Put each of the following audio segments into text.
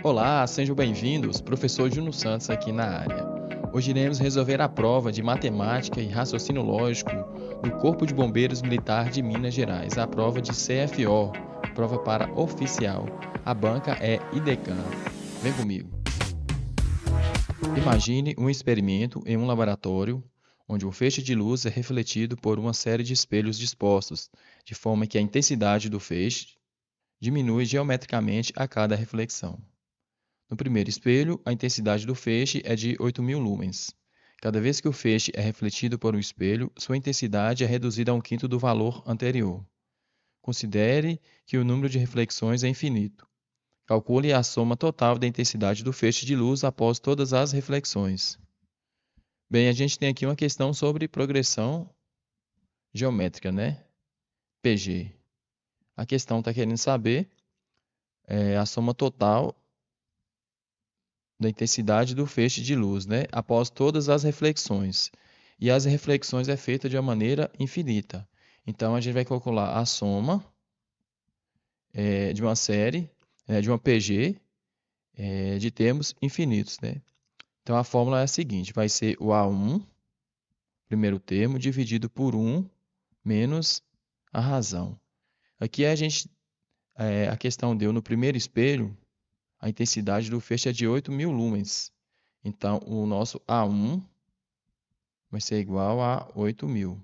Olá, sejam bem-vindos. Professor Juno Santos aqui na área. Hoje iremos resolver a prova de Matemática e Raciocínio Lógico do Corpo de Bombeiros Militar de Minas Gerais, a prova de CFO, prova para oficial. A banca é IDECAM. Vem comigo. Imagine um experimento em um laboratório onde um feixe de luz é refletido por uma série de espelhos dispostos, de forma que a intensidade do feixe diminui geometricamente a cada reflexão. No primeiro espelho, a intensidade do feixe é de 8.000 lumens. Cada vez que o feixe é refletido por um espelho, sua intensidade é reduzida a um quinto do valor anterior. Considere que o número de reflexões é infinito. Calcule a soma total da intensidade do feixe de luz após todas as reflexões. Bem, a gente tem aqui uma questão sobre progressão geométrica, né? PG. A questão está querendo saber a soma total da intensidade do feixe de luz, né? Após todas as reflexões. E as reflexões é feita de uma maneira infinita. Então, a gente vai calcular a soma de uma série, de uma PG, de termos infinitos, né? Então, a fórmula é a seguinte, vai ser o A1, primeiro termo, dividido por 1 menos a razão. Aqui a questão deu no primeiro espelho, a intensidade do feixe é de 8.000 lumens. Então, o nosso A1 vai ser igual a 8.000.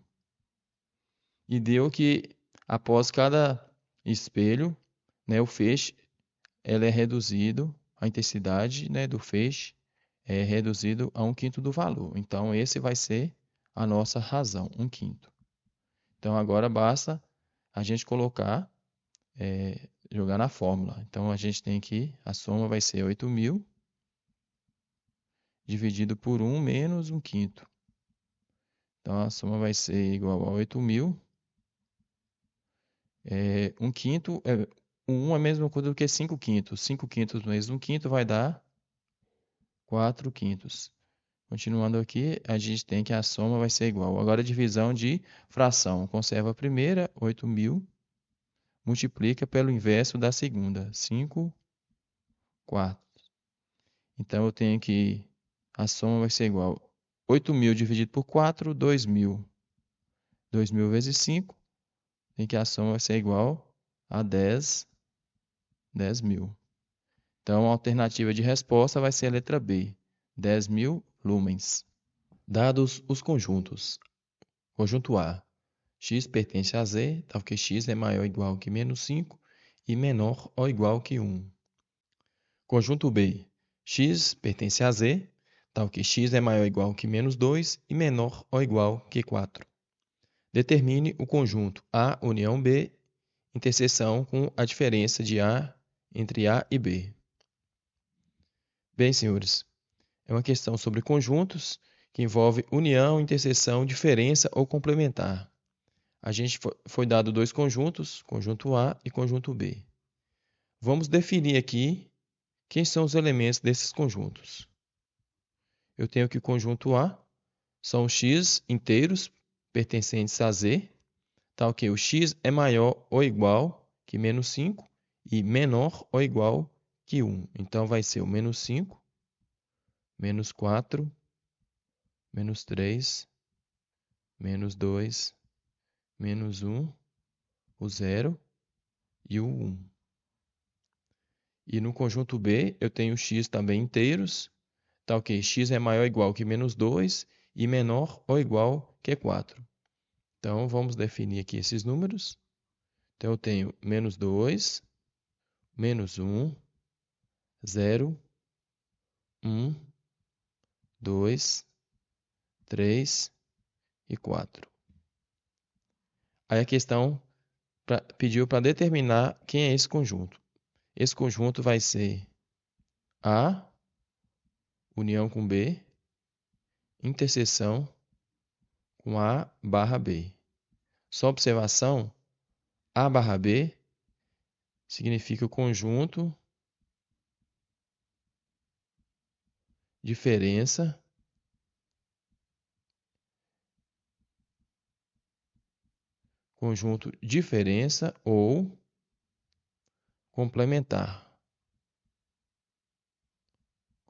E deu que após cada espelho, né, o feixe ela é reduzido, a intensidade, né, do feixe é reduzido a um quinto do valor. Então, esse vai ser a nossa razão, um quinto. Então, agora basta a gente colocar, jogar na fórmula. Então, a gente tem que, a soma vai ser 8.000 dividido por 1 menos um quinto. Então, a soma vai ser igual a 8.000. Um quinto, 1 é a mesma coisa do que 5 quintos. 5 quintos vezes 1 quinto vai dar 4 quintos. Continuando aqui, a gente tem que a soma vai ser igual. Agora, a divisão de fração. Conserva a primeira, 8.000. Multiplica pelo inverso da segunda, 5 quartos. Então, eu tenho que a soma vai ser igual. 8.000 dividido por 4, 2.000. 2.000 vezes 5, tem que a soma vai ser igual a 10.000. Então, a alternativa de resposta vai ser a letra B, 10.000 lumens. Dados os conjuntos. Conjunto A. X pertence a Z, tal que x é maior ou igual que menos 5 e menor ou igual que 1. Conjunto B. X pertence a Z, tal que x é maior ou igual que menos 2 e menor ou igual que 4. Determine o conjunto A união B, interseção com a diferença de A entre A e B. Bem, senhores, é uma questão sobre conjuntos que envolve união, interseção, diferença ou complementar. A gente foi dado dois conjuntos, conjunto A e conjunto B. Vamos definir aqui quem são os elementos desses conjuntos. Eu tenho que o conjunto A são x inteiros pertencentes a Z, tal que o x é maior ou igual que menos 5 e menor ou igual que 1. Então, vai ser o menos 5, menos 4, menos 3, menos 2, menos 1, o 0 e o 1. E no conjunto B, eu tenho x também inteiros, tal que x é maior ou igual que menos 2 e menor ou igual que 4. Então, vamos definir aqui esses números. Então, eu tenho menos 2, menos 1, 0, 1, 2, 3 e 4. Aí a questão pediu para determinar quem é esse conjunto. Esse conjunto vai ser A, união com B, interseção com A barra B. Só observação, A barra B significa o conjunto, diferença, conjunto diferença ou complementar.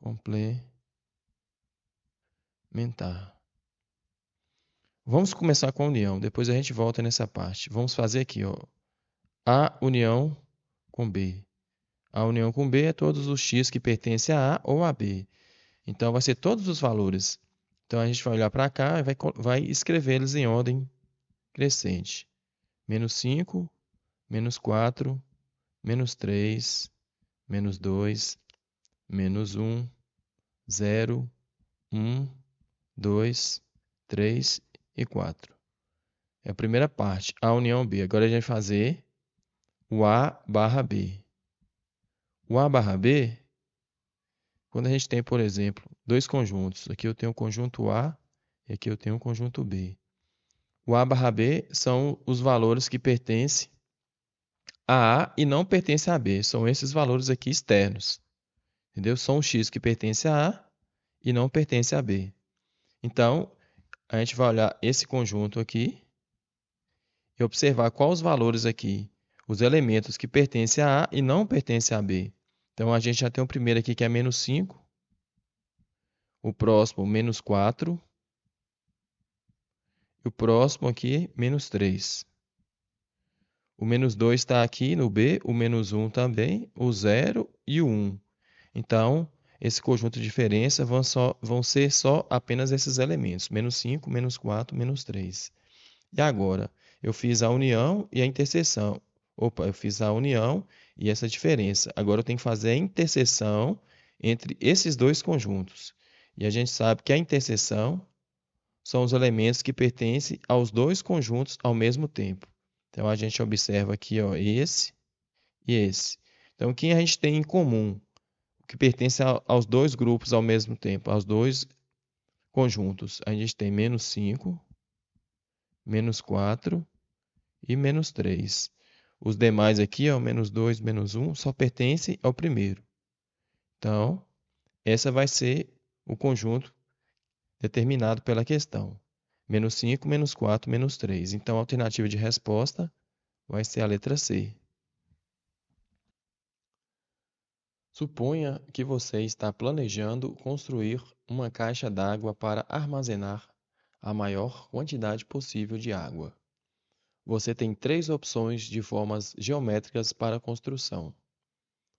complementar. Vamos começar com a união, depois a gente volta nessa parte. Vamos fazer aqui, ó, A união com B. A união com B é todos os x que pertencem a A ou a B. Então, vai ser todos os valores. Então, a gente vai olhar para cá e vai escrever eles em ordem crescente. Menos 5, menos 4, menos 3, menos 2, menos 1, 0, 1, 2, 3 e 4. É a primeira parte, A união B. Agora a gente vai fazer o A barra B. O A barra B, quando a gente tem, por exemplo, dois conjuntos. Aqui eu tenho o conjunto A e aqui eu tenho o conjunto B. O A barra B são os valores que pertencem a A e não pertencem a B. São esses valores aqui externos. Entendeu? São os X que pertencem a A e não pertencem a B. Então, a gente vai olhar esse conjunto aqui e observar quais os valores aqui, os elementos que pertencem a A e não pertencem a B. Então, a gente já tem o primeiro aqui que é menos 5, o próximo menos 4, e o próximo aqui menos 3. O menos 2 está aqui no B, o menos 1 também, o 0 e o 1. Então, esse conjunto de diferença vão ser só apenas esses elementos, menos 5, menos 4, menos 3. E agora, eu fiz a união e a interseção. Opa, eu fiz a união e essa diferença. Agora eu tenho que fazer a interseção entre esses dois conjuntos. E a gente sabe que a interseção são os elementos que pertencem aos dois conjuntos ao mesmo tempo. Então, a gente observa aqui, ó, esse e esse. Então, o que a gente tem em comum? O que pertence aos dois grupos ao mesmo tempo, aos dois conjuntos. A gente tem menos 5, menos 4 e menos 3. Os demais aqui, ó, menos 2, menos 1, só pertencem ao primeiro. Então, essa vai ser o conjunto determinado pela questão. Menos 5, menos 4, menos 3. Então, a alternativa de resposta vai ser a letra C. Suponha que você está planejando construir uma caixa d'água para armazenar a maior quantidade possível de água. Você tem três opções de formas geométricas para a construção: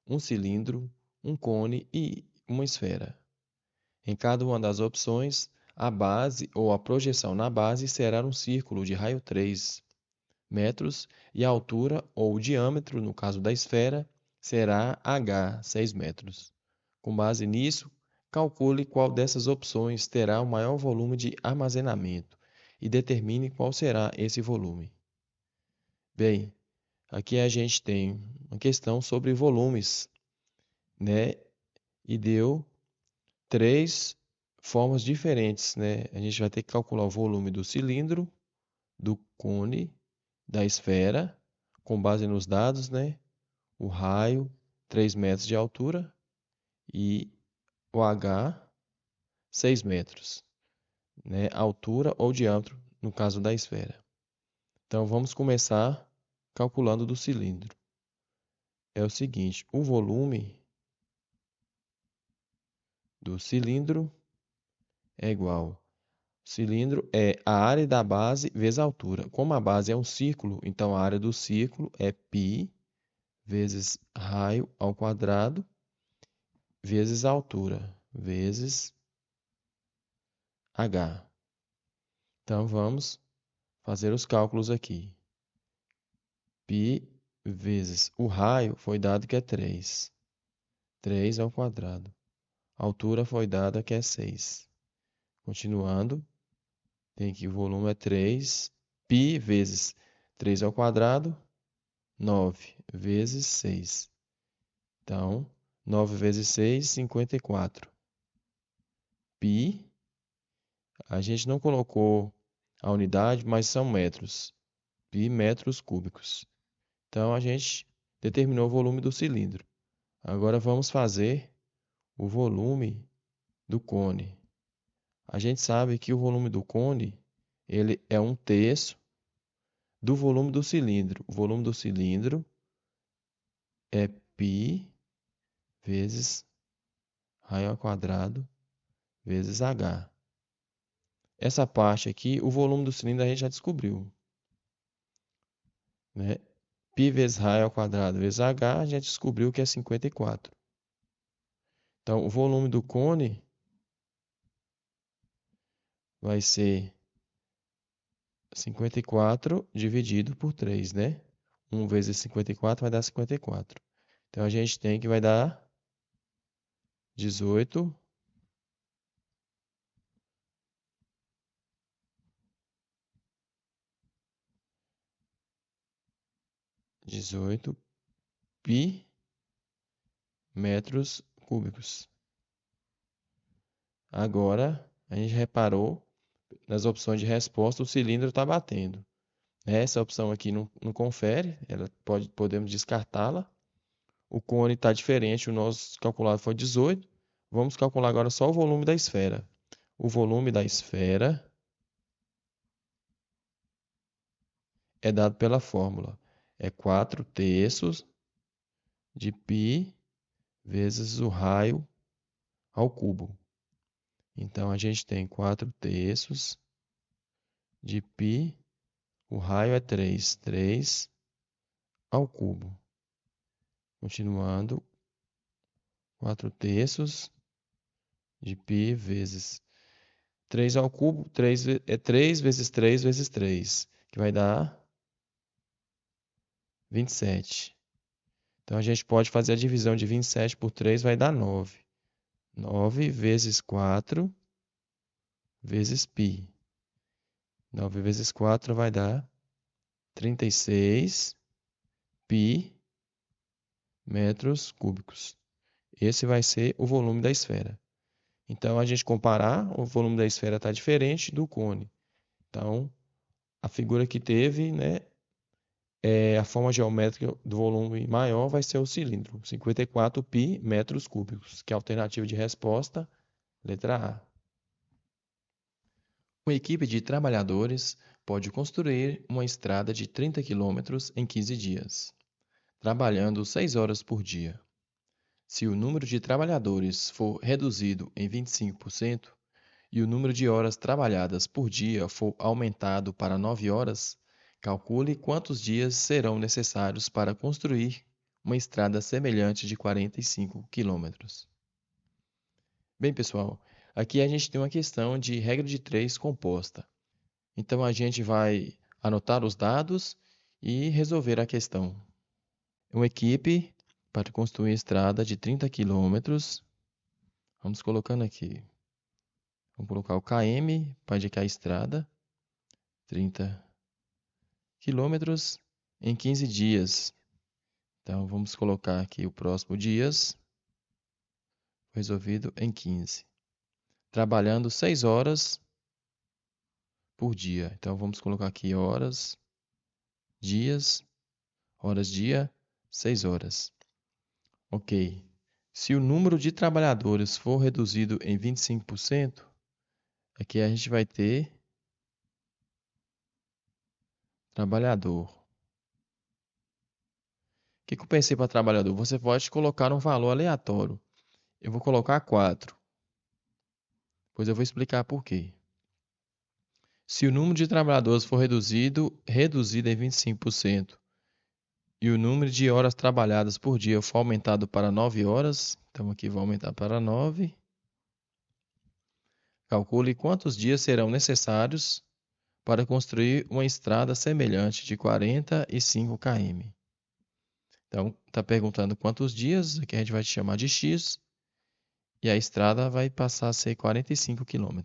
um cilindro, um cone e uma esfera. Em cada uma das opções, a base ou a projeção na base será um círculo de raio 3 metros e a altura ou o diâmetro, no caso da esfera, será h, 6 metros. Com base nisso, calcule qual dessas opções terá o maior volume de armazenamento e determine qual será esse volume. Bem, aqui a gente tem uma questão sobre volumes, né? E deu três formas diferentes, né? A gente vai ter que calcular o volume do cilindro, do cone, da esfera, com base nos dados, né? O raio, 3 metros de altura, e o H, 6 metros, né? Altura ou diâmetro, no caso da esfera. Então, vamos começar calculando do cilindro. É o seguinte, o volume do cilindro é igual. O cilindro é a área da base vezes a altura. Como a base é um círculo, então a área do círculo é π vezes raio ao quadrado vezes a altura, vezes h. Então, vamos fazer os cálculos aqui. Π vezes o raio foi dado que é 3. 3 ao quadrado. A altura foi dada que é 6. Continuando, tem que o volume é 3. Π vezes 3 ao quadrado, 9 vezes 6. Então, 9 vezes 6, 54. Π, a gente não colocou a unidade, mas são metros. Π metros cúbicos. Então, a gente determinou o volume do cilindro. Agora, vamos fazer o volume do cone. A gente sabe que o volume do cone ele é 1/3 do volume do cilindro. O volume do cilindro é π vezes raio ao quadrado, vezes H. Essa parte aqui, o volume do cilindro a gente já descobriu, né? Π vezes raio ao quadrado vezes H, a gente descobriu que é 54. Então, o volume do cone vai ser 54 dividido por 3, né? 1 vezes 54 vai dar 54. Então, a gente tem que vai dar 18 pi metros cúbicos. Agora, a gente reparou nas opções de resposta, o cilindro está batendo. Essa opção aqui não confere, podemos descartá-la. O cone está diferente, o nosso calculado foi 18. Vamos calcular agora só o volume da esfera. O volume da esfera é dado pela fórmula. É 4/3 de π vezes o raio ao cubo. Então, a gente tem 4/3 de π, o raio é 3 ao cubo. Continuando, 4/3 de π vezes 3 ao cubo, 3 vezes 3 vezes 3, que vai dar 27. Então, a gente pode fazer a divisão de 27 por 3, vai dar 9. 9 vezes 4 vezes π. 9 vezes 4 vai dar 36 π metros cúbicos. Esse vai ser o volume da esfera. Então, a gente comparar, o volume da esfera está diferente do cone. Então, a figura que teve, né, a forma geométrica do volume maior vai ser o cilindro, 54 π metros cúbicos, que é a alternativa de resposta, letra A. Uma equipe de trabalhadores pode construir uma estrada de 30 km em 15 dias, trabalhando 6 horas por dia. Se o número de trabalhadores for reduzido em 25% e o número de horas trabalhadas por dia for aumentado para 9 horas, calcule quantos dias serão necessários para construir uma estrada semelhante de 45 quilômetros. Bem, pessoal, aqui a gente tem uma questão de regra de 3 composta. Então, a gente vai anotar os dados e resolver a questão. Uma equipe para construir uma estrada de 30 quilômetros. Vamos colocando aqui. Vamos colocar o km para indicar a estrada. 30 quilômetros em 15 dias. Então, vamos colocar aqui o próximo dias. Resolvido em 15. Trabalhando 6 horas por dia. Então, vamos colocar aqui horas, dias, horas, dia, 6 horas. Ok. Se o número de trabalhadores for reduzido em 25%, aqui a gente vai ter trabalhador. O que eu pensei para trabalhador? Você pode colocar um valor aleatório. Eu vou colocar 4. Pois eu vou explicar por quê. Se o número de trabalhadores for reduzido em 25% e o número de horas trabalhadas por dia for aumentado para 9 horas, então aqui vou aumentar para 9. Calcule quantos dias serão necessários para construir uma estrada semelhante de 45 km. Então, está perguntando quantos dias, aqui a gente vai chamar de x, e a estrada vai passar a ser 45 km.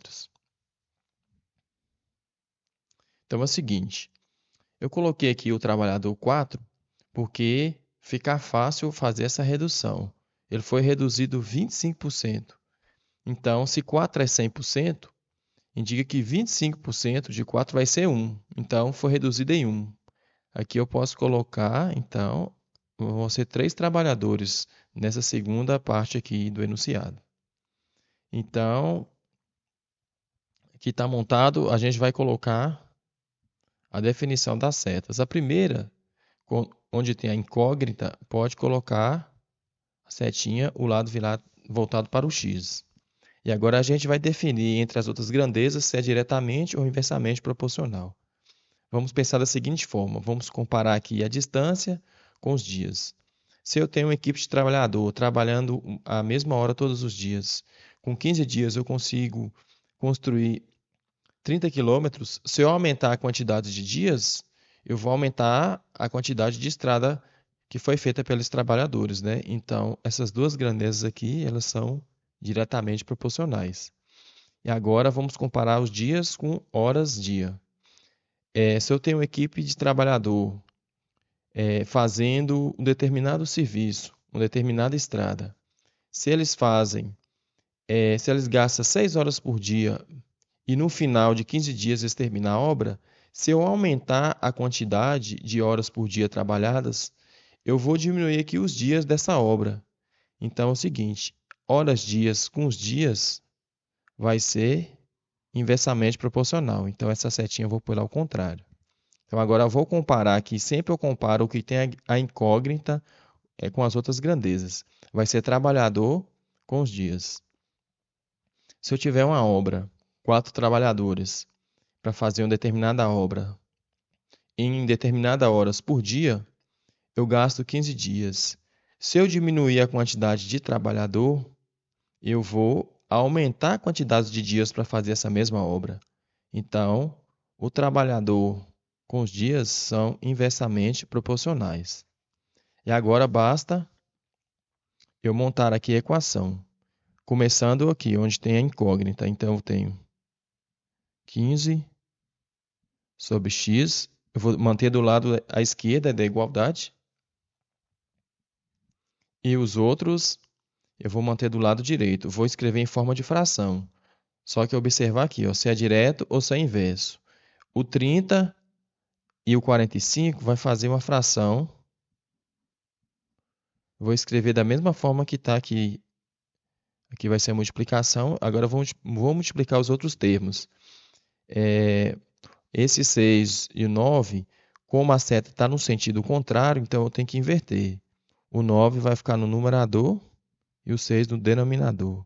Então, é o seguinte, eu coloquei aqui o trabalhador 4, porque fica fácil fazer essa redução. Ele foi reduzido 25%. Então, se 4 é 100%, indica que 25% de 4 vai ser 1. Então, foi reduzido em 1. Aqui eu posso colocar, então, vão ser 3 trabalhadores nessa segunda parte aqui do enunciado. Então, aqui está montado, a gente vai colocar a definição das setas. A primeira, onde tem a incógnita, pode colocar a setinha, o lado voltado para o x. E agora a gente vai definir entre as outras grandezas se é diretamente ou inversamente proporcional. Vamos pensar da seguinte forma: vamos comparar aqui a distância com os dias. Se eu tenho uma equipe de trabalhador trabalhando a mesma hora todos os dias, com 15 dias eu consigo construir 30 quilômetros. Se eu aumentar a quantidade de dias, eu vou aumentar a quantidade de estrada que foi feita pelos trabalhadores, né? Então, essas duas grandezas aqui, elas são diretamente proporcionais. E agora vamos comparar os dias com horas-dia. Se eu tenho uma equipe de trabalhador fazendo um determinado serviço, uma determinada estrada, se eles se eles gastam 6 horas por dia e no final de 15 dias eles terminam a obra, se eu aumentar a quantidade de horas por dia trabalhadas, eu vou diminuir aqui os dias dessa obra. Então é o seguinte, horas-dias com os dias vai ser inversamente proporcional. Então essa setinha eu vou pôr ao contrário. Então agora eu vou comparar aqui, sempre eu comparo o que tem a incógnita com as outras grandezas. Vai ser trabalhador com os dias. Se eu tiver uma obra, 4 trabalhadores, para fazer uma determinada obra em determinadas horas por dia, eu gasto 15 dias. Se eu diminuir a quantidade de trabalhador, eu vou aumentar a quantidade de dias para fazer essa mesma obra. Então, o trabalhador com os dias são inversamente proporcionais. E agora basta eu montar aqui a equação. Começando aqui, onde tem a incógnita. Então, eu tenho 15 sobre x. Eu vou manter do lado à esquerda da igualdade. E os outros eu vou manter do lado direito. Vou escrever em forma de fração. Só que observar aqui, ó, se é direto ou se é inverso. O 30 e o 45 vai fazer uma fração. Vou escrever da mesma forma que está aqui. Aqui vai ser a multiplicação. Agora vou multiplicar os outros termos. Esse 6 e o 9, como a seta está no sentido contrário, então eu tenho que inverter. O 9 vai ficar no numerador e o 6 no denominador.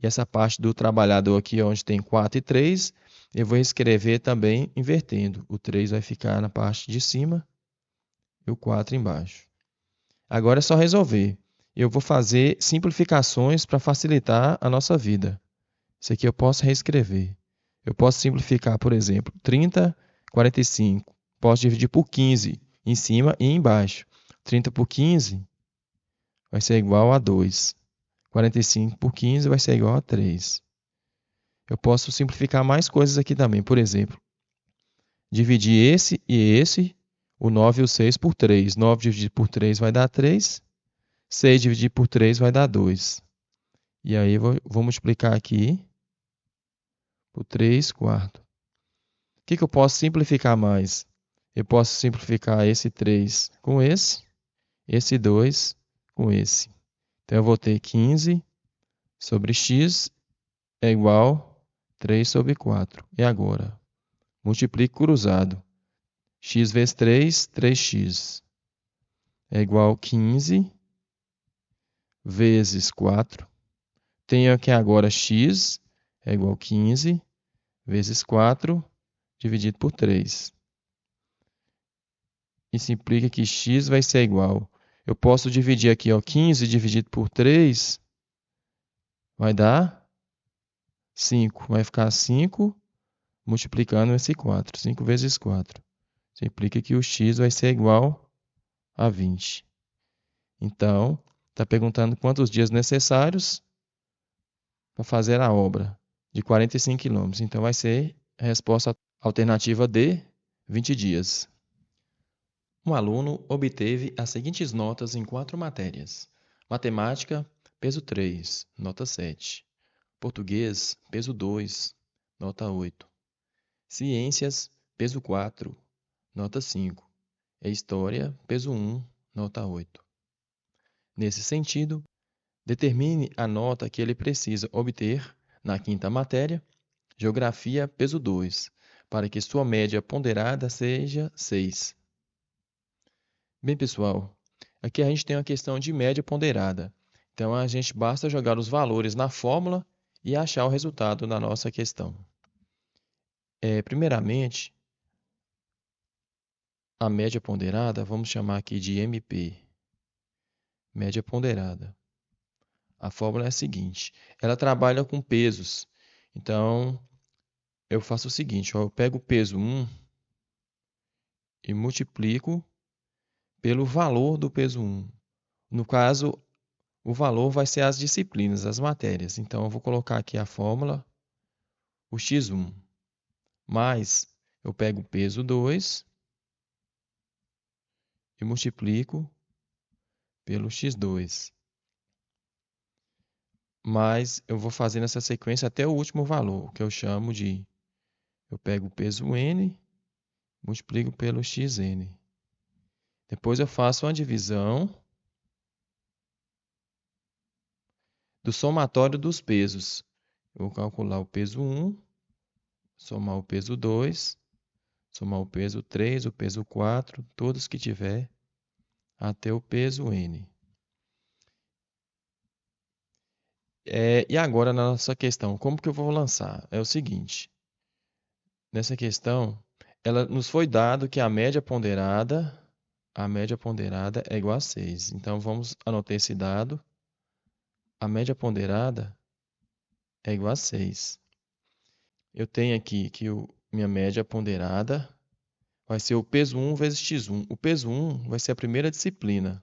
E essa parte do trabalhador aqui, onde tem 4 e 3, eu vou escrever também invertendo. O 3 vai ficar na parte de cima e o 4 embaixo. Agora é só resolver. Eu vou fazer simplificações para facilitar a nossa vida. Isso aqui eu posso reescrever. Eu posso simplificar, por exemplo, 30, 45. Posso dividir por 15 em cima e embaixo. 30 por 15 vai ser igual a 2. 45 por 15 vai ser igual a 3. Eu posso simplificar mais coisas aqui também. Por exemplo, dividir esse e esse, o 9 e o 6 por 3. 9 dividido por 3 vai dar 3. 6 dividido por 3 vai dar 2. E aí eu vou multiplicar aqui por 3 quartos. O que eu posso simplificar mais? Eu posso simplificar esse 3 com esse 2 com esse. Então eu vou ter 15 sobre x é igual a 3 sobre 4. E agora? Multiplique cruzado. X vezes 3, 3x. É igual a 15 vezes 4. Tenho aqui agora x é igual a 15 vezes 4 dividido por 3. Isso implica que x vai ser igual. Eu posso dividir aqui, ó, 15 dividido por 3 vai dar 5. Vai ficar 5 multiplicando esse 4. 5 vezes 4. Isso implica que o x vai ser igual a 20. Então, está perguntando quantos dias necessários para fazer a obra de 45 km. Então, vai ser a resposta alternativa D, 20 dias. Um aluno obteve as seguintes notas em 4 matérias: matemática, peso 3, nota 7; português, peso 2, nota 8; ciências, peso 4, nota 5; e história, peso 1, nota 8. Nesse sentido, determine a nota que ele precisa obter na 5ª matéria, geografia, peso 2, para que sua média ponderada seja 6. Bem, pessoal, aqui a gente tem uma questão de média ponderada. Então, a gente basta jogar os valores na fórmula e achar o resultado da nossa questão. Primeiramente, a média ponderada, vamos chamar aqui de MP. Média ponderada. A fórmula é a seguinte: ela trabalha com pesos. Então, eu faço o seguinte, ó, eu pego o peso 1 e multiplico pelo valor do peso 1. No caso, o valor vai ser as disciplinas, as matérias. Então, eu vou colocar aqui a fórmula, o x1, mais eu pego o peso 2 e multiplico pelo x2. Mas eu vou fazendo essa sequência até o último valor, que eu chamo de... Eu pego o peso n, multiplico pelo xn. Depois eu faço uma divisão do somatório dos pesos. Eu vou calcular o peso 1, somar o peso 2, somar o peso 3, o peso 4, todos que tiver, até o peso n. E agora, na nossa questão, como que eu vou lançar? É o seguinte, nessa questão, ela nos foi dado que a média ponderada é igual a 6. Então, vamos anotar esse dado. A média ponderada é igual a 6. Eu tenho aqui que minha média ponderada vai ser o peso 1 vezes x1. O peso 1 vai ser a primeira disciplina,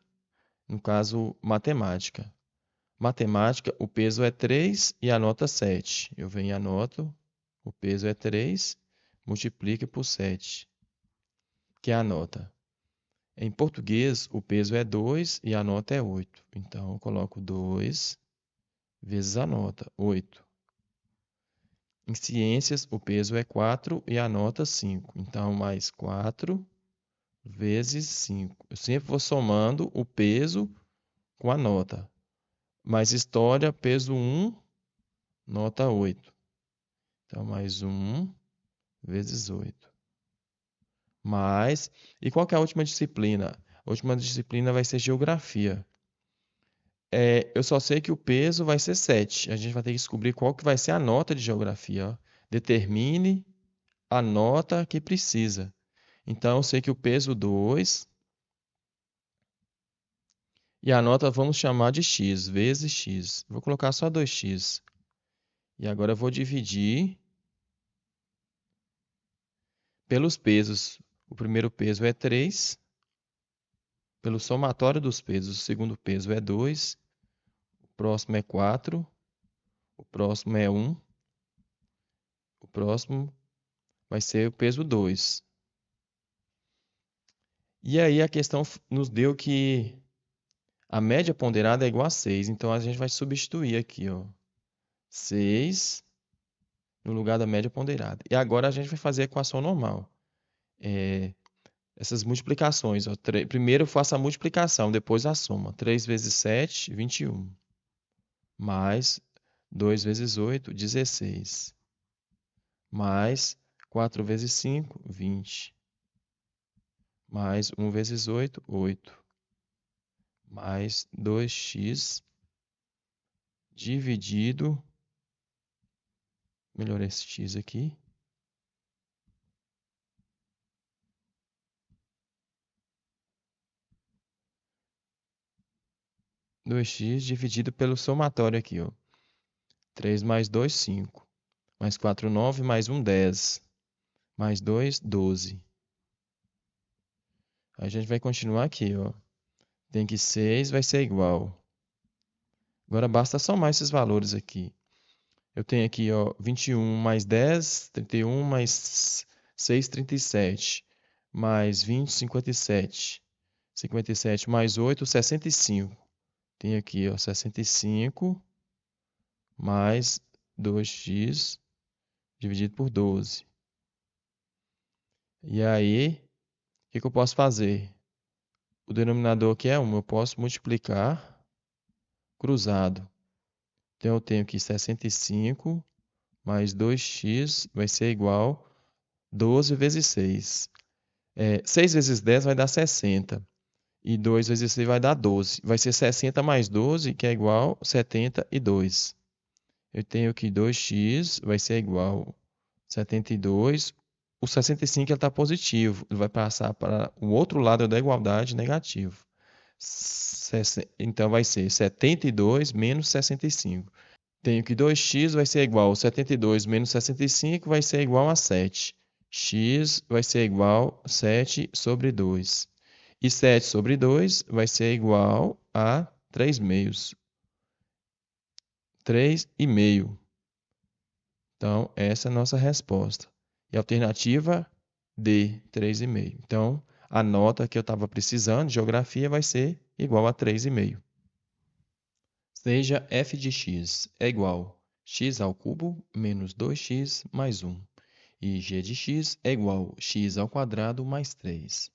no caso, matemática. Matemática, o peso é 3 e a nota 7. Eu venho e anoto, o peso é 3, multiplica por 7, que é a nota. Em português, o peso é 2 e a nota é 8. Então, eu coloco 2 vezes a nota, 8. Em ciências, o peso é 4 e a nota 5. Então, mais 4 vezes 5. Eu sempre vou somando o peso com a nota. Mais história, peso 1, nota 8. Então, mais 1 vezes 8. E qual que é a última disciplina? A última disciplina vai ser geografia. Eu só sei que o peso vai ser 7. A gente vai ter que descobrir qual que vai ser a nota de geografia. Ó. Determine a nota que precisa. Então, eu sei que o peso 2 e a nota vamos chamar de x, vezes x. Vou colocar só 2x. E agora eu vou dividir pelos pesos. O primeiro peso é 3. Pelo somatório dos pesos, o segundo peso é 2. O próximo é 4. O próximo é 1. O próximo vai ser o peso 2. E aí a questão nos deu que a média ponderada é igual a 6. Então, a gente vai substituir aqui, ó, 6 no lugar da média ponderada. E agora a gente vai fazer a equação normal. Essas multiplicações. Ó, primeiro eu faço a multiplicação, depois a soma. 3 vezes 7, 21. Mais 2 vezes 8, 16. Mais 4 vezes 5, 20. Mais 1 vezes 8, 8. Mais 2x dividido... Melhorei esse x aqui. 2x dividido pelo somatório aqui, ó. 3 mais 2, 5. Mais 4, 9. Mais 1, 10. Mais 2, 12. A gente vai continuar aqui, ó. Tem que 6 vai ser igual. Agora basta somar esses valores aqui. Eu tenho aqui, ó, 21 mais 10, 31 mais 6, 37. Mais 20, 57. 57 mais 8, 65. Tem aqui, ó, 65 mais 2x dividido por 12. E aí, o que eu posso fazer? O denominador aqui é 1, eu posso multiplicar cruzado. Então, eu tenho aqui 65 mais 2x vai ser igual a 12 vezes 6. 6 vezes 10 vai dar 60. E 2 vezes 6 vai dar 12. Vai ser 60 mais 12, que é igual a 72. Eu tenho que 2x vai ser igual a 72. O 65 está positivo. Ele vai passar para o outro lado da igualdade negativo. Então vai ser 72 menos 65. Tenho que 2x vai ser igual a 72 menos 65 vai ser igual a 7. X vai ser igual a 7 sobre 2. E 7 sobre 2 vai ser igual a 3 meios. 3,5. Então, essa é a nossa resposta. E a alternativa D, 3,5. Então, a nota que eu estava precisando de geografia vai ser igual a 3,5. Seja f de x é igual a x ao cubo menos 2x mais 1. E g de x é igual a x ao quadrado mais 3.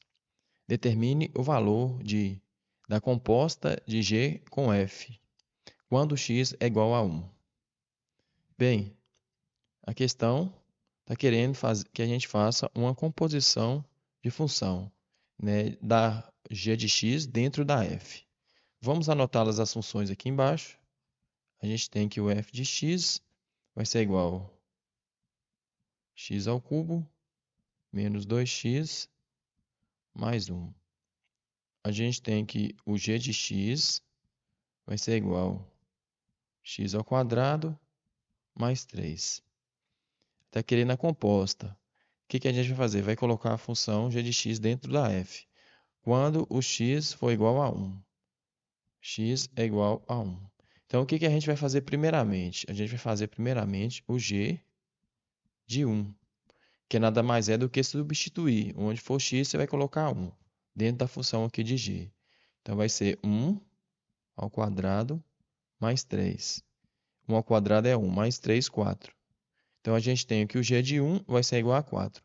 Determine o valor da composta de g com f, quando x é igual a 1. Bem, a questão está querendo que a gente faça uma composição de função, né, da g de x dentro da f. Vamos anotá-las as funções aqui embaixo. A gente tem que o f de x vai ser igual a x ao cubo menos 2x mais 1. A gente tem que o g de x vai ser igual a x ao quadrado mais 3. Está querendo a composta. O que a gente vai fazer? Vai colocar a função g de x dentro da f. Quando o x for igual a 1. X é igual a 1. Então, o que a gente vai fazer primeiramente? A gente vai fazer primeiramente o g de 1, que nada mais é do que substituir. Onde for x, você vai colocar 1, dentro da função aqui de g. Então, vai ser 1 ao quadrado mais 3. 1 ao quadrado é 1, mais 3, 4. Então, a gente tem que o g de 1 vai ser igual a 4.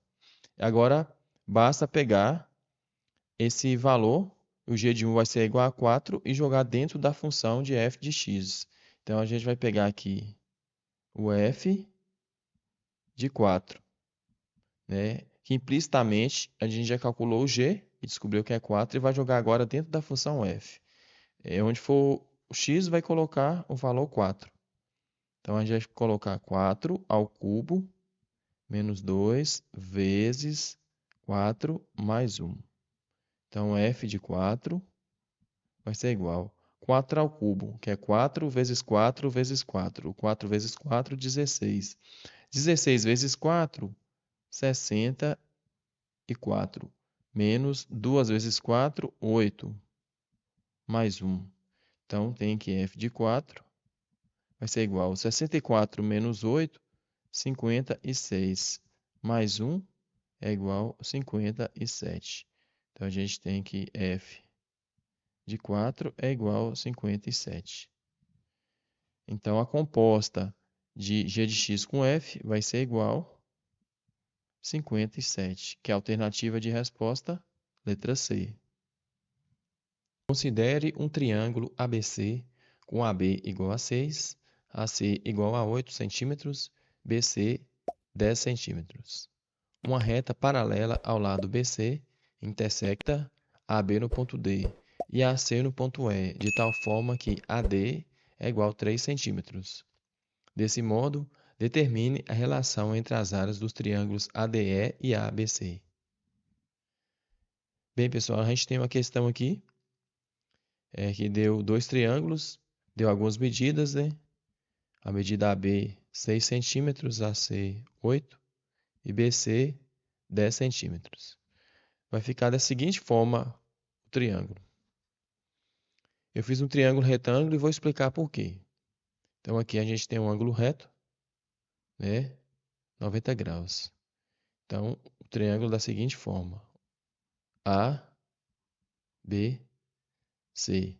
Agora, basta pegar esse valor, o g de 1 vai ser igual a 4, e jogar dentro da função de f de x. Então, a gente vai pegar aqui o f de 4, né? Que implicitamente a gente já calculou o g e descobriu que é 4 e vai jogar agora dentro da função f. Onde for o x, vai colocar o valor 4. Então, a gente vai colocar 4 ao cubo menos 2 vezes 4 mais 1. Então, f de 4 vai ser igual a 4 ao cubo, que é 4 vezes 4 vezes 4. 4 vezes 4, 16. 16 vezes 4, 64. Menos 2 vezes 4, 8. Mais 1. Então, tem que f de 4 vai ser igual a 64 menos 8, 56. Mais 1 é igual a 57. Então, a gente tem que f de 4 é igual a 57. Então, a composta de g de x com f vai ser igual a 57, que é a alternativa de resposta, letra C. Considere um triângulo ABC com AB igual a 6, AC igual a 8 centímetros, BC 10 centímetros. Uma reta paralela ao lado BC intersecta AB no ponto D e AC no ponto E, de tal forma que AD é igual a 3 centímetros. Desse modo, determine a relação entre as áreas dos triângulos ADE e ABC. Bem, pessoal, a gente tem uma questão aqui que deu dois triângulos, deu algumas medidas, né? A medida AB 6 centímetros, AC 8 e BC 10 centímetros. Vai ficar da seguinte forma o triângulo. Eu fiz um triângulo retângulo e vou explicar por quê. Então, aqui a gente tem um ângulo reto, né? 90 graus. Então, o triângulo da seguinte forma. A, B, C.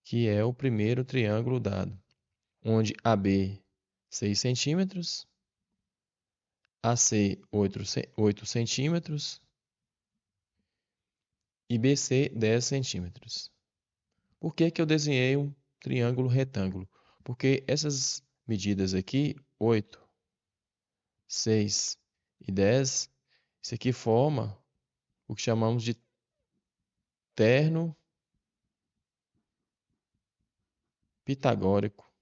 Que é o primeiro triângulo dado. Onde AB 6 centímetros, AC 8 centímetros e BC 10 centímetros. Por que eu desenhei um triângulo retângulo? Porque essas medidas aqui, 8, 6 e 10, isso aqui forma o que chamamos de terno pitagórico.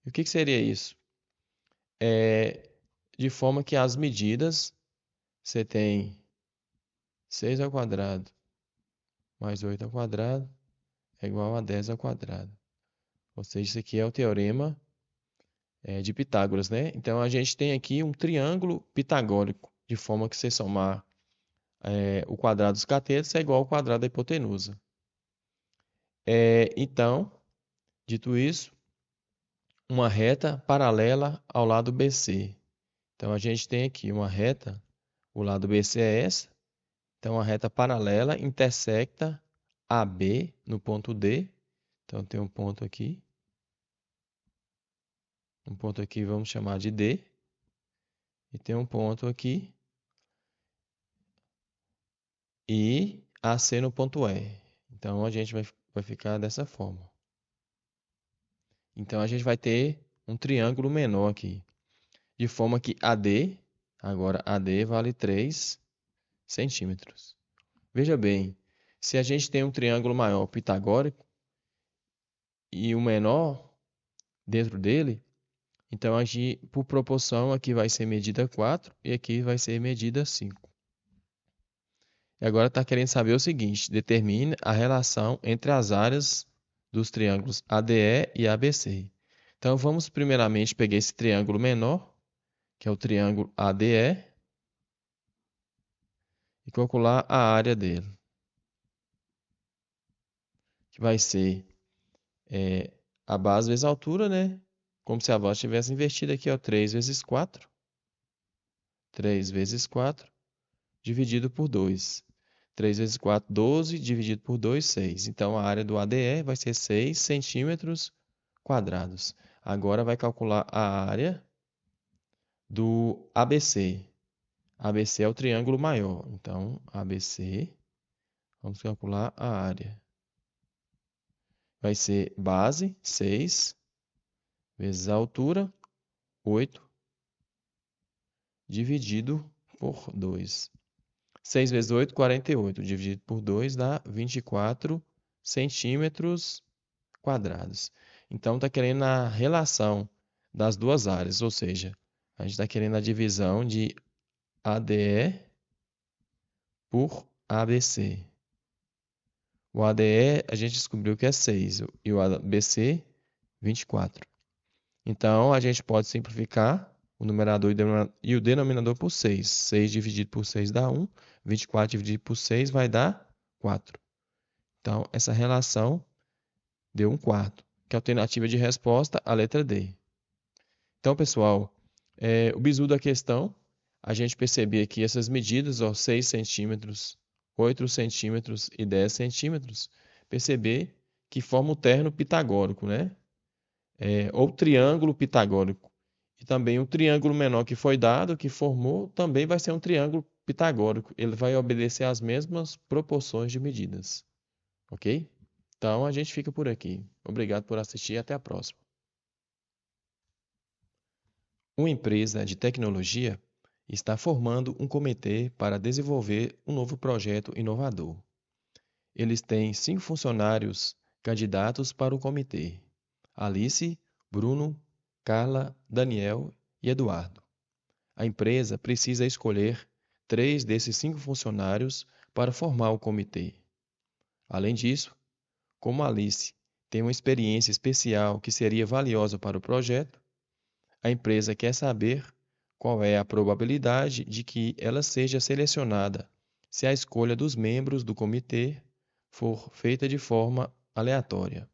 E o que seria isso? De forma que as medidas, você tem 6 ao quadrado mais 8 ao quadrado é igual a 10 ao quadrado. Ou seja, isso aqui é o teorema de Pitágoras, né? Então, a gente tem aqui um triângulo pitagórico, de forma que você somar o quadrado dos catetos é igual ao quadrado da hipotenusa. Então, dito isso, uma reta paralela ao lado BC. Então, a gente tem aqui uma reta, o lado BC é essa. Então, a reta paralela intersecta AB no ponto D. Então, tem um ponto aqui. Um ponto aqui vamos chamar de D. E tem um ponto aqui. E AC no ponto E. Então, a gente vai ficar dessa forma. Então, a gente vai ter um triângulo menor aqui. De forma que AD, agora AD vale 3 centímetros. Veja bem, se a gente tem um triângulo maior pitagórico e o menor dentro dele, então aqui, por proporção, aqui vai ser medida 4 e aqui vai ser medida 5. E agora está querendo saber o seguinte: determine a relação entre as áreas dos triângulos ADE e ABC. Então vamos primeiramente pegar esse triângulo menor, que é o triângulo ADE, e calcular a área dele, que vai ser a base vezes a altura, né? Como se a base estivesse invertida aqui, ó, 3 vezes 4. 3 vezes 4 dividido por 2. 3 vezes 4, 12, dividido por 2, 6. Então, a área do ADE vai ser 6 centímetros quadrados. Agora, vai calcular a área do ABC. ABC é o triângulo maior. Então, ABC, vamos calcular a área. Vai ser base, 6, vezes a altura, 8, dividido por 2. 6 vezes 8, 48. Dividido por 2 dá 24 centímetros quadrados. Então, está querendo a relação das duas áreas, ou seja, a gente está querendo a divisão de ADE por ABC. O ADE a gente descobriu que é 6 e o ABC 24. Então, a gente pode simplificar o numerador e o denominador por 6. 6 dividido por 6 dá 1. 24 dividido por 6 vai dar 4. Então, essa relação deu 1 quarto. Que é a alternativa de resposta, a letra D. Então, pessoal, o bizu da questão, a gente percebia aqui essas medidas, ó, 6 centímetros, 8 centímetros e 10 centímetros, perceber que forma o terno pitagórico, né? Ou triângulo pitagórico. E também o triângulo menor que foi dado, que formou, também vai ser um triângulo pitagórico. Ele vai obedecer às mesmas proporções de medidas. Ok? Então, a gente fica por aqui. Obrigado por assistir e até a próxima. Uma empresa de tecnologia está formando um comitê para desenvolver um novo projeto inovador. Eles têm 5 funcionários candidatos para o comitê: Alice, Bruno, Carla, Daniel e Eduardo. A empresa precisa escolher 3 desses 5 funcionários para formar o comitê. Além disso, como Alice tem uma experiência especial que seria valiosa para o projeto, a empresa quer saber qual é a probabilidade de que ela seja selecionada se a escolha dos membros do comitê for feita de forma aleatória.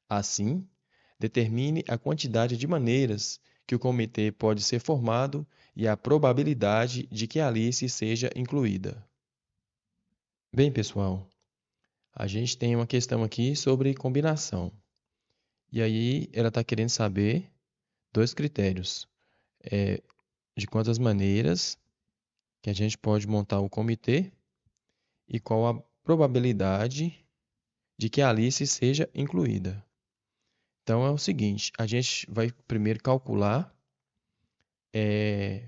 Assim, determine a quantidade de maneiras que o comitê pode ser formado e a probabilidade de que Alice seja incluída. Bem, pessoal, a gente tem uma questão aqui sobre combinação. E aí, ela está querendo saber 2 critérios. De quantas maneiras que a gente pode montar o comitê e qual a probabilidade de que a Alice seja incluída. Então, é o seguinte, a gente vai primeiro calcular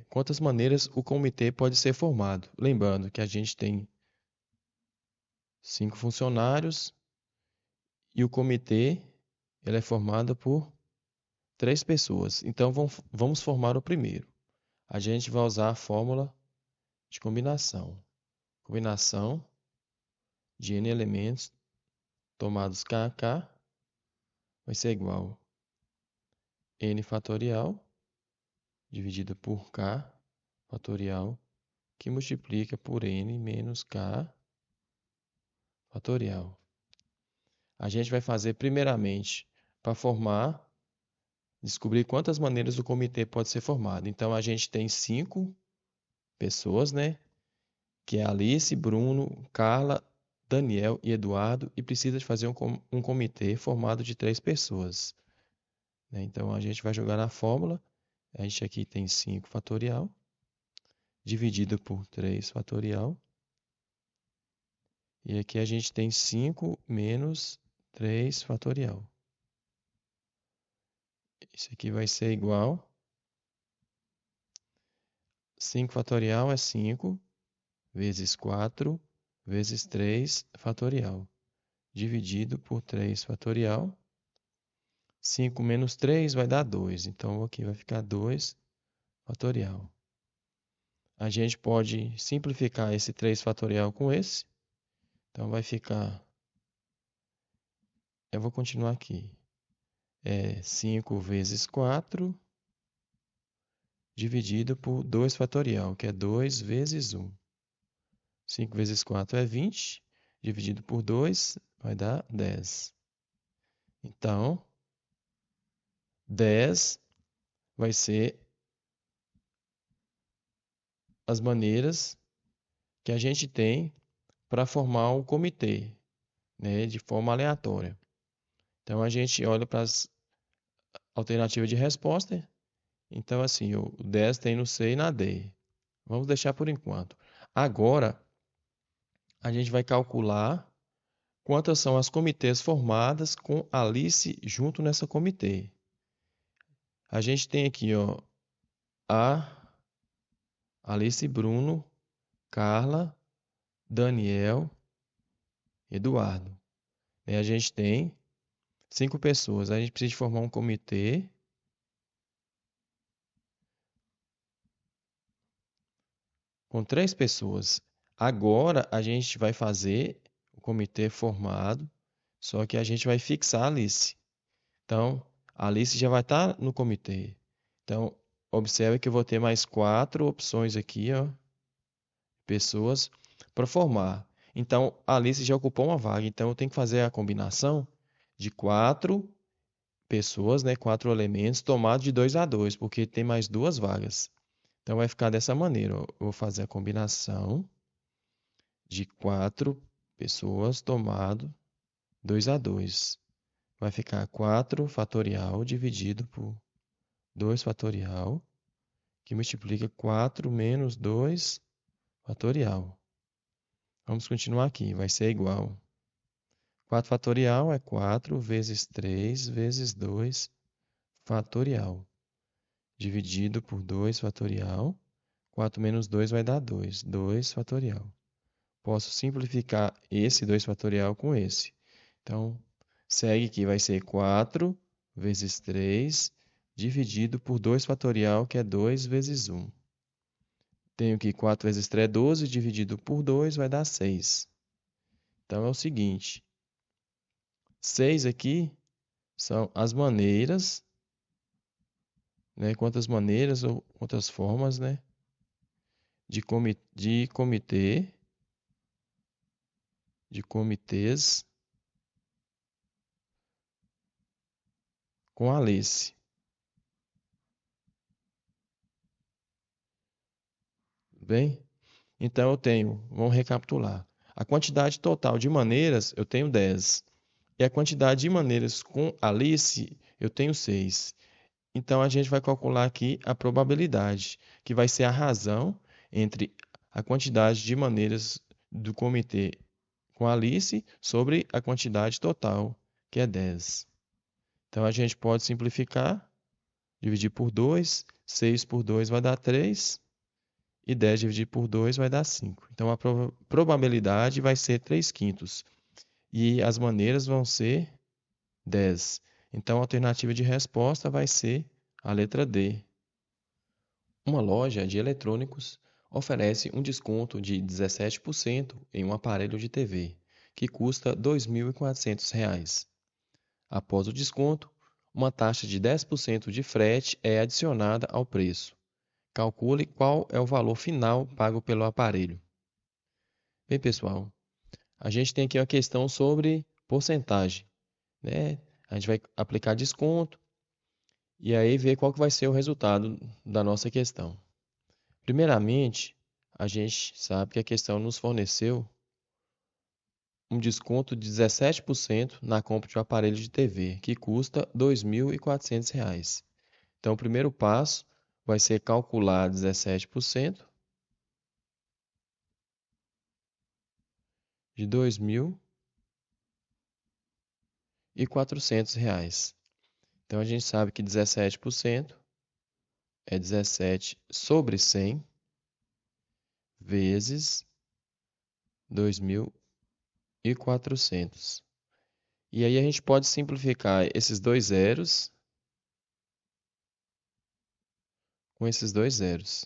quantas maneiras o comitê pode ser formado. Lembrando que a gente tem 5 funcionários e o comitê ele é formado por 3 pessoas. Então, vamos formar o primeiro. A gente vai usar a fórmula de combinação. Combinação de n elementos tomados k a k vai ser igual a n fatorial dividido por k fatorial, que multiplica por n menos k fatorial. A gente vai fazer primeiramente para descobrir quantas maneiras o comitê pode ser formado. Então, a gente tem 5 pessoas, né? Que é Alice, Bruno, Carla, Daniel e Eduardo, e precisa de fazer um comitê formado de 3 pessoas. Né? Então, a gente vai jogar na fórmula. A gente aqui tem 5 fatorial, dividido por 3 fatorial. E aqui a gente tem 5 menos 3 fatorial. Isso aqui vai ser igual. 5 fatorial é 5 vezes 4 vezes 3 fatorial, dividido por 3 fatorial. 5 menos 3 vai dar 2. Então, aqui vai ficar 2 fatorial. A gente pode simplificar esse 3 fatorial com esse. Então, vai ficar... Eu vou continuar aqui. 5 vezes 4 dividido por 2 fatorial, que é 2 vezes 1. 5 vezes 4 é 20, dividido por 2 vai dar 10. Então, 10 vai ser as maneiras que a gente tem para formar um comitê, né, de forma aleatória. Então, a gente olha para as alternativas de resposta. Então, assim, o 10 tem no C e na D. Vamos deixar por enquanto. Agora, a gente vai calcular quantas são as comitês formadas com Alice junto nessa comitê. A gente tem aqui, ó, Alice, Bruno, Carla, Daniel, Eduardo. E a gente tem 5 pessoas. A gente precisa formar um comitê com 3 pessoas. Agora a gente vai fazer o comitê formado, só que a gente vai fixar a Alice. Então, a Alice já vai estar no comitê. Então, observe que eu vou ter mais 4 opções aqui, ó, pessoas para formar. Então, a Alice já ocupou uma vaga. Então, eu tenho que fazer a combinação de 4 pessoas, né, 4 elementos, tomado de 2 a 2, porque tem mais 2 vagas. Então, vai ficar dessa maneira. Ó. Eu vou fazer a combinação de 4 pessoas tomado 2 a 2. Vai ficar 4 fatorial dividido por 2 fatorial, que multiplica 4 menos 2 fatorial. Vamos continuar aqui. Vai ser igual. 4 fatorial é 4 vezes 3 vezes 2 fatorial, dividido por 2 fatorial. 4 menos 2 vai dar 2. 2 fatorial. Posso simplificar esse 2 fatorial com esse. Então, segue que vai ser 4 vezes 3 dividido por 2 fatorial, que é 2 vezes 1. Tenho que 4 vezes 3 é 12, dividido por 2 vai dar 6. Então, é o seguinte. 6 aqui são as maneiras, né? Quantas maneiras ou quantas formas, né? De comitês com Alice. Bem, então eu tenho, vamos recapitular. A quantidade total de maneiras eu tenho 10. E a quantidade de maneiras com Alice eu tenho 6. Então a gente vai calcular aqui a probabilidade, que vai ser a razão entre a quantidade de maneiras do comitê com Alice sobre a quantidade total, que é 10. Então a gente pode simplificar, dividir por 2, 6 por 2 vai dar 3. e 10 dividido por 2 vai dar 5. Então, a probabilidade vai ser 3/5. E as maneiras vão ser 10. Então, a alternativa de resposta vai ser a letra D. Uma loja de eletrônicos oferece um desconto de 17% em um aparelho de TV, que custa R$ 2.400. Após o desconto, uma taxa de 10% de frete é adicionada ao preço. Calcule qual é o valor final pago pelo aparelho. Bem, pessoal, a gente tem aqui uma questão sobre porcentagem, né? A gente vai aplicar desconto e aí ver qual que vai ser o resultado da nossa questão. Primeiramente, a gente sabe que a questão nos forneceu um desconto de 17% na compra de um aparelho de TV, que custa R$ 2.400. Então, o primeiro passo vai ser calcular 17% de R$ 2.400. Então, a gente sabe que 17% é 17 sobre 100 vezes 2.400. E aí a gente pode simplificar esses dois zeros com esses dois zeros.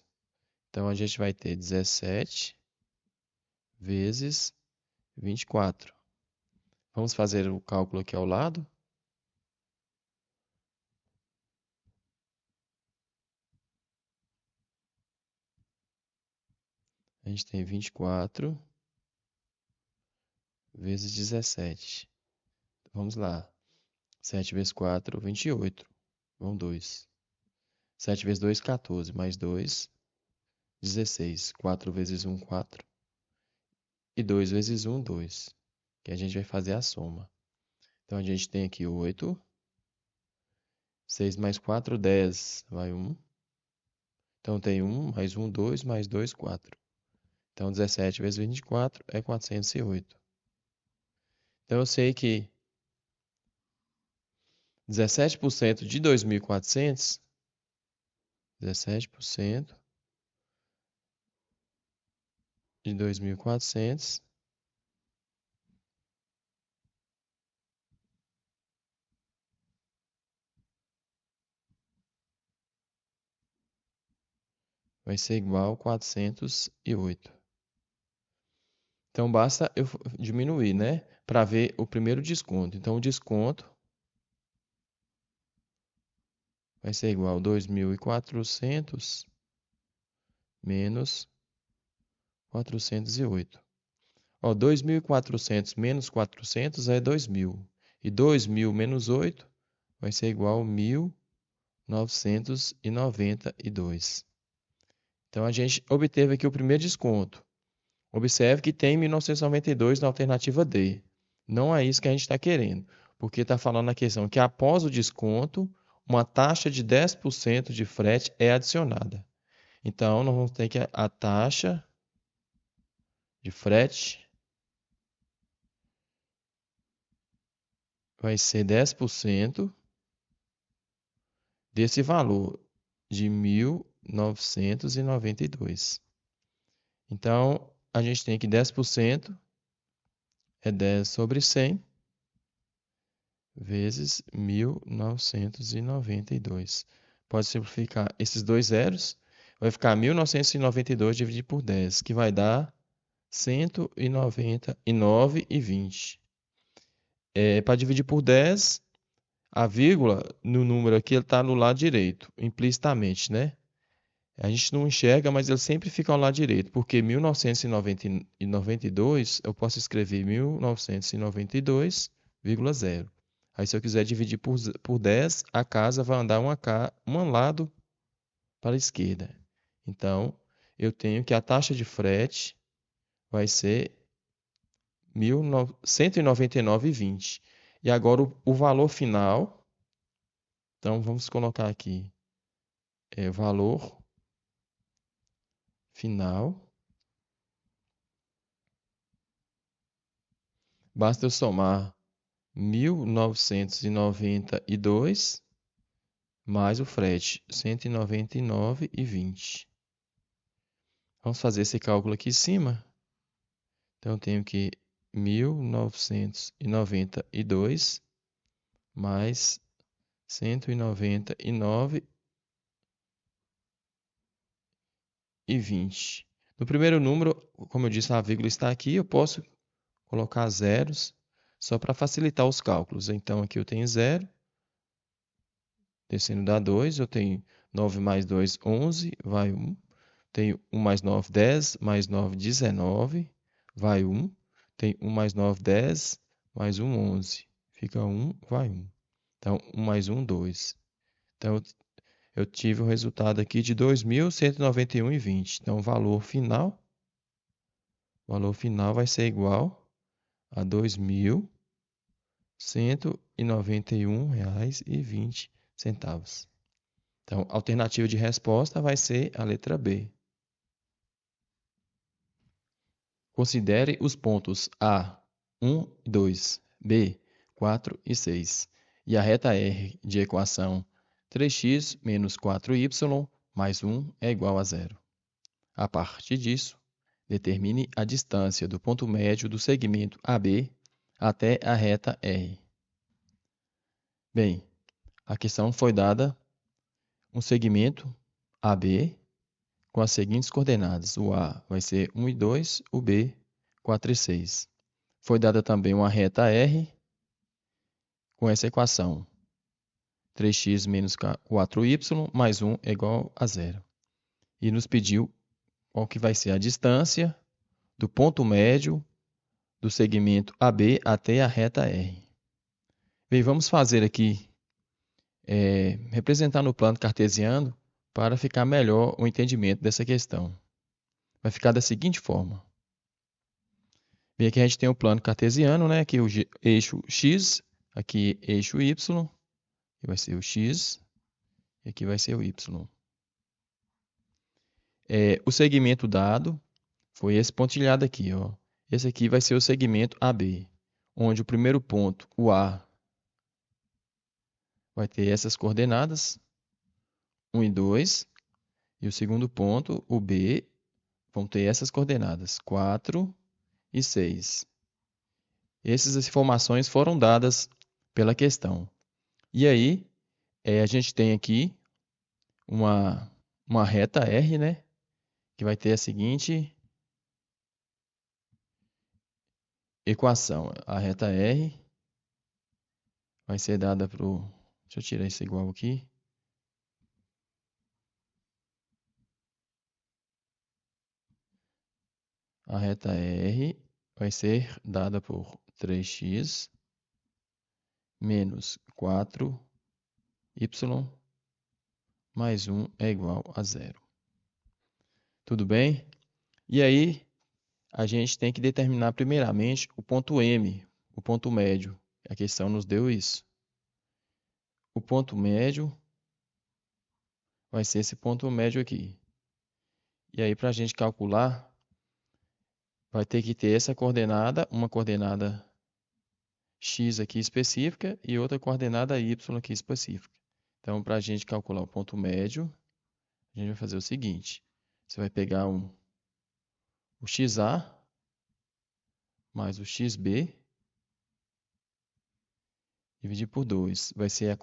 Então, a gente vai ter 17 vezes 24. Vamos fazer o cálculo aqui ao lado. A gente tem 24 vezes 17. Vamos lá. 7 vezes 4, 28. Vão 2. 7 vezes 2, 14. Mais 2, 16. 4 vezes 1, 4. E 2 vezes 1, 2. Que a gente vai fazer a soma. Então, a gente tem aqui 8. 6 mais 4, 10. Vai 1. Então, tem 1, mais 1, 2, mais 2, 4. Então, 17 vezes 24 é 408. Então, eu sei que 17% de 2.400, 17% de 2.400 vai ser igual a 408. Então, basta eu diminuir, né? Para ver o primeiro desconto. Então, o desconto vai ser igual a 2.400 menos 408. Ó, 2.400 menos 400 é 2.000. E 2.000 menos 8 vai ser igual a 1.992. Então, a gente obteve aqui o primeiro desconto. Observe que tem 1992 na alternativa D. Não é isso que a gente está querendo, porque está falando na questão que após o desconto, uma taxa de 10% de frete é adicionada. Então, nós vamos ter que a taxa de frete vai ser 10% desse valor de 1.992. Então, a gente tem que 10% é 10 sobre 100 vezes 1.992. Pode simplificar esses dois zeros. Vai ficar 1.992 dividido por 10, que vai dar 199,20. Para dividir por 10, a vírgula no número aqui está no lado direito, implicitamente, né? A gente não enxerga, mas ele sempre fica ao lado direito, porque 1992, eu posso escrever 1992,0. Aí, se eu quiser dividir por 10, a casa vai andar um lado para a esquerda. Então, eu tenho que a taxa de frete vai ser 199,20. E agora, o valor final, então, vamos colocar aqui, valor final. Basta eu somar 1.992 mais o frete, 199,20. Vamos fazer esse cálculo aqui em cima. Então, eu tenho que 1992 mais 199,20. No primeiro número, como eu disse, a vírgula está aqui, eu posso colocar zeros só para facilitar os cálculos. Então, aqui eu tenho 0, descendo dá 2, eu tenho 9 mais 2, 11, vai 1. Tenho 1 mais 9, 10, mais 9, 19, vai 1. Tem 1 mais 9, 10, mais 1, 11. Fica 1, vai 1. Então, 1 mais 1, 2. Então, eu tive o resultado aqui de 2.191,20. Então, o valor final vai ser igual a R$ 2.191,20. Então, a alternativa de resposta vai ser a letra B. Considere os pontos A, 1 e 2, B, 4 e 6, e a reta R de equação 3x menos 4y mais 1 é igual a 0. A partir disso, determine a distância do ponto médio do segmento AB até a reta R. Bem, a questão foi dada um segmento AB com as seguintes coordenadas. O A vai ser 1 e 2, o B, 4 e 6. Foi dada também uma reta R com essa equação. 3x menos 4y mais 1 é igual a 0. E nos pediu qual que vai ser a distância do ponto médio do segmento AB até a reta R. Bem, vamos fazer aqui, representar no plano cartesiano para ficar melhor o entendimento dessa questão. Vai ficar da seguinte forma. Bem, aqui a gente tem o plano cartesiano, né? Aqui o eixo X, aqui eixo Y, que vai ser o X, e aqui vai ser o Y. O segmento dado foi esse pontilhado aqui, ó. Esse aqui vai ser o segmento AB, onde o primeiro ponto, o A, vai ter essas coordenadas, 1 e 2, e o segundo ponto, o B, vão ter essas coordenadas, 4 e 6. Essas informações foram dadas pela questão. E aí, a gente tem aqui uma reta R, né? Que vai ter a seguinte equação. A reta R vai ser dada por... Deixa eu tirar esse igual aqui. A reta R vai ser dada por 3x menos 4y mais 1 é igual a 0. Tudo bem? E aí, a gente tem que determinar primeiramente o ponto M, o ponto médio. A questão nos deu isso. O ponto médio vai ser esse ponto médio aqui. E aí, para a gente calcular, vai ter que ter essa coordenada, uma coordenada x aqui específica e outra coordenada y aqui específica. Então, para a gente calcular o ponto médio, a gente vai fazer o seguinte. Você vai pegar o XA mais o XB, dividir por 2. Vai ser a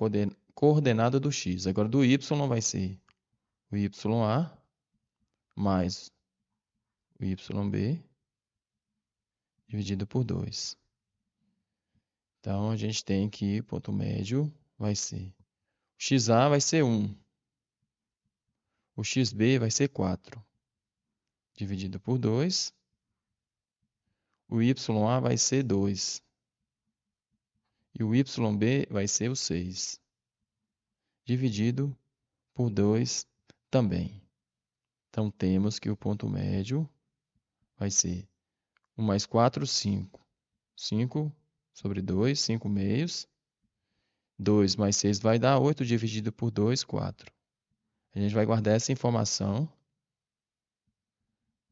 coordenada do x. Agora, do y vai ser o YA mais o YB, dividido por 2. Então, a gente tem que o ponto médio vai ser... O XA vai ser 1. O XB vai ser 4. Dividido por 2. O YA vai ser 2. E o YB vai ser o 6. Dividido por 2 também. Então, temos que o ponto médio vai ser 1 mais 4, 5. 5 sobre 2, 5 meios. 2 mais 6 vai dar 8, dividido por 2, 4. A gente vai guardar essa informação,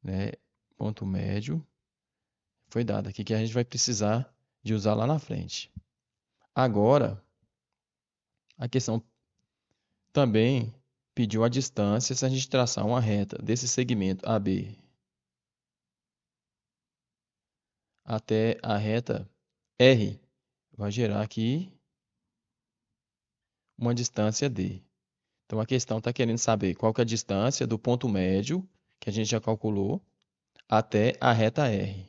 né? Ponto médio foi dado aqui, que a gente vai precisar de usar lá na frente. Agora, a questão também pediu a distância se a gente traçar uma reta desse segmento AB até a reta R, vai gerar aqui uma distância D. Então, a questão está querendo saber qual que é a distância do ponto médio, que a gente já calculou, até a reta R.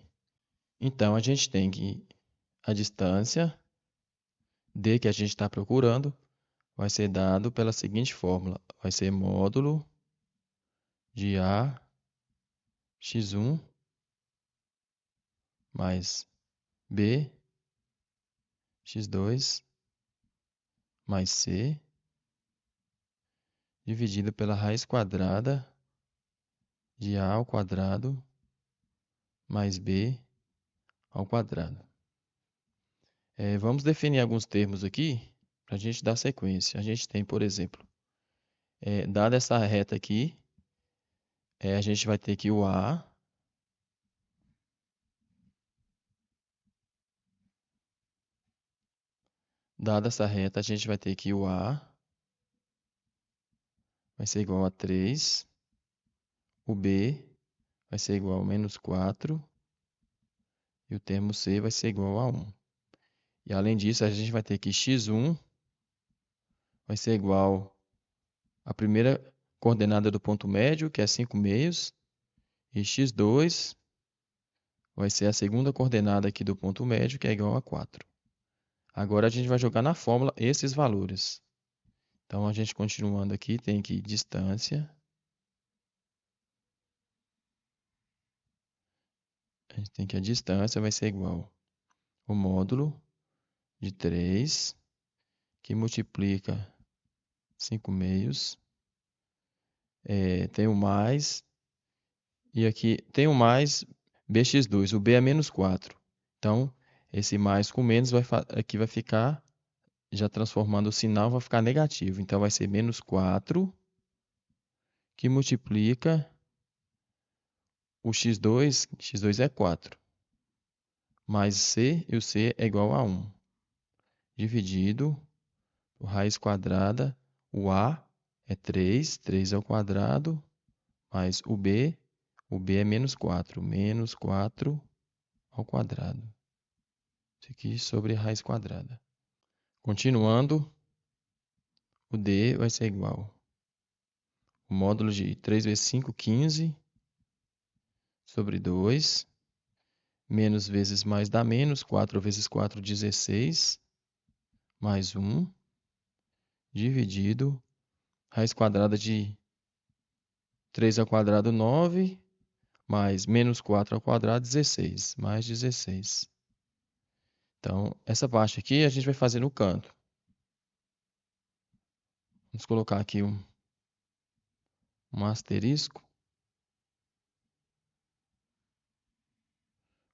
Então, a gente tem que a distância D que a gente está procurando vai ser dado pela seguinte fórmula. Vai ser módulo de A x1 mais B x2 mais C dividido pela raiz quadrada de A ao quadrado mais B ao quadrado. Vamos definir alguns termos aqui para a gente dar sequência. A gente tem, por exemplo, dada essa reta aqui, a gente vai ter que o A dada essa reta, a gente vai ter que o A vai ser igual a 3, o B vai ser igual a menos 4 e o termo C vai ser igual a 1. E além disso, a gente vai ter que x1 vai ser igual à primeira coordenada do ponto médio, que é 5 meios, e x2 vai ser a segunda coordenada aqui do ponto médio, que é igual a 4. Agora a gente vai jogar na fórmula esses valores. Então, a gente continuando aqui, tem que distância. A gente tem que a distância vai ser igual ao módulo de 3, que multiplica 5 meios. Tem o mais, e aqui tem o mais bx2, o b é menos 4. Então, esse mais com menos aqui vai ficar, já transformando o sinal, vai ficar negativo. Então, vai ser menos 4, que multiplica o x2 é 4, mais c, e o c é igual a 1, dividido por raiz quadrada, o a é 3, 3 ao quadrado, mais o b é menos 4 ao quadrado. Isso aqui sobre raiz quadrada. Continuando, o d vai ser igual ao módulo de 3 vezes 5, 15, sobre 2, menos vezes mais dá menos, 4 vezes 4, 16, mais 1, dividido, raiz quadrada de 3 ao quadrado, 9, mais menos 4 ao quadrado, 16, mais 16. Então, essa parte aqui a gente vai fazer no canto. Vamos colocar aqui um asterisco.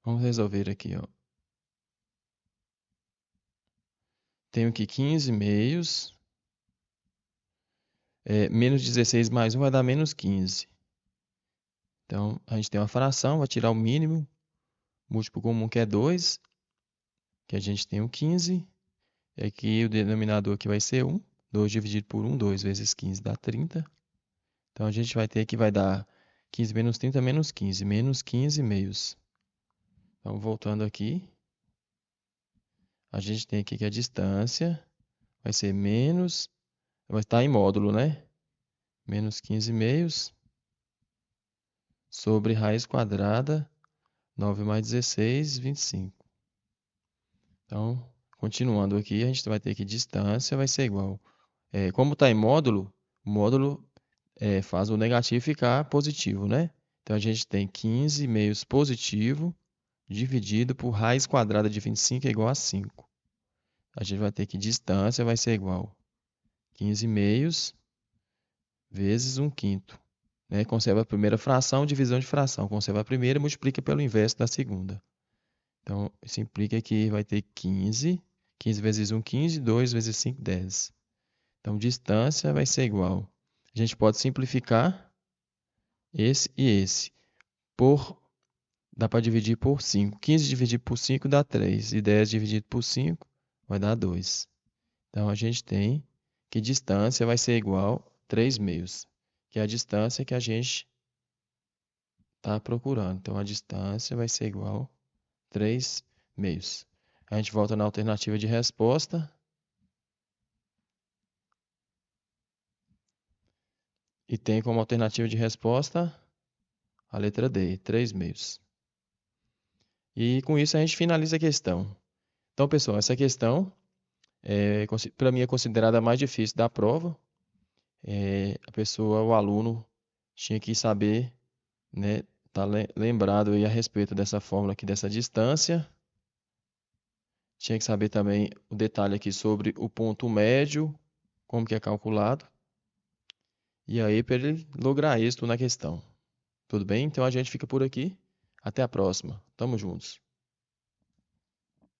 Vamos resolver aqui, ó. Tenho aqui 15 meios. Menos 16 mais 1 vai dar menos 15. Então, a gente tem uma fração, vai tirar o mínimo. Múltiplo comum que é 2. Que a gente tem o 15. E aqui o denominador aqui vai ser 1. 2 dividido por 1, 2 vezes 15 dá 30. Então, a gente vai ter que vai dar 15 menos 30 menos 15. Menos 15 meios. Então, voltando aqui. A gente tem aqui que a distância vai ser menos... Vai estar em módulo, né? Menos 15 meios sobre raiz quadrada, 9 mais 16, 25. Então, continuando aqui, a gente vai ter que distância vai ser igual. Como está em módulo, o módulo faz o negativo ficar positivo, né? Então, a gente tem 15 meios positivo dividido por raiz quadrada de 25 é igual a 5. A gente vai ter que distância vai ser igual 15 meios vezes 1/5. Conserva a primeira fração, divisão de fração. Conserva a primeira e multiplica pelo inverso da segunda. Então, isso implica que vai ter 15. 15 vezes 1, 15. 2 vezes 5, 10. Então, distância vai ser igual. A gente pode simplificar esse e esse. Dá para dividir por 5. 15 dividido por 5 dá 3. E 10 dividido por 5 vai dar 2. Então, a gente tem que distância vai ser igual a 3 meios, que é a distância que a gente está procurando. Então, a distância vai ser igual a 3 meios. A gente volta na alternativa de resposta. E tem como alternativa de resposta a letra D, 3 meios. E com isso a gente finaliza a questão. Então, pessoal, essa questão para mim é considerada a mais difícil da prova. O aluno tinha que saber, né, tá lembrado aí a respeito dessa fórmula aqui, dessa distância. Tinha que saber também o detalhe aqui sobre o ponto médio, como que é calculado. E aí, para ele lograr êxito na questão. Tudo bem? Então a gente fica por aqui. Até a próxima. Tamo juntos.